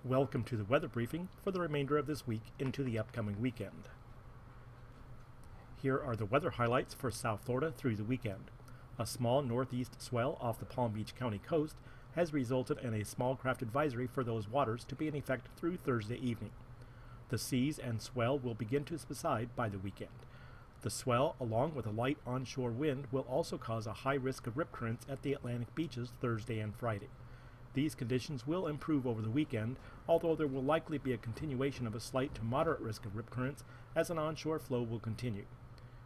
Welcome to the weather briefing for the remainder of this week into the upcoming weekend. Here are the weather highlights for South Florida through the weekend. A small northeast swell off the Palm Beach County coast has resulted in a small craft advisory for those waters to be in effect through Thursday evening. The seas and swell will begin to subside by the weekend. The swell, along with a light onshore wind, will also cause a high risk of rip currents at the Atlantic beaches Thursday and Friday. These conditions will improve over the weekend, although there will likely be a continuation of a slight to moderate risk of rip currents as an onshore flow will continue.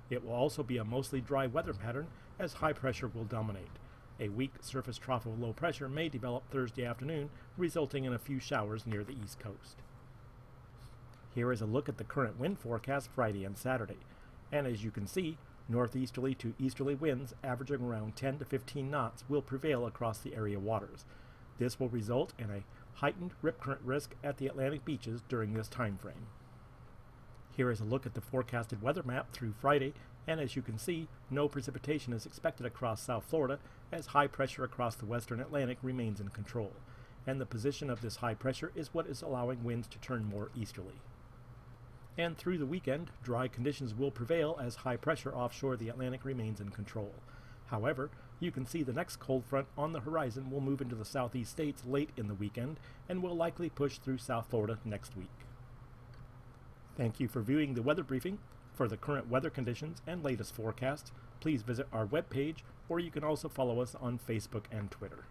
It will also be a mostly dry weather pattern as high pressure will dominate. A weak surface trough of low pressure may develop Thursday afternoon, resulting in a few showers near the east coast. Here is a look at the current wind forecast Friday and Saturday. And as you can see, northeasterly to easterly winds averaging around 10 to 15 knots will prevail across the area waters. This will result in a heightened rip current risk at the Atlantic beaches during this time frame. Here is a look at the forecasted weather map through Friday, and as you can see, no precipitation is expected across South Florida as high pressure across the western Atlantic remains in control, and the position of this high pressure is what is allowing winds to turn more easterly. And through the weekend, dry conditions will prevail as high pressure offshore the Atlantic remains in control. However, you can see the next cold front on the horizon will move into the southeast states late in the weekend and will likely push through South Florida next week. Thank you for viewing the weather briefing. For the current weather conditions and latest forecasts, please visit our webpage, or you can also follow us on Facebook and Twitter.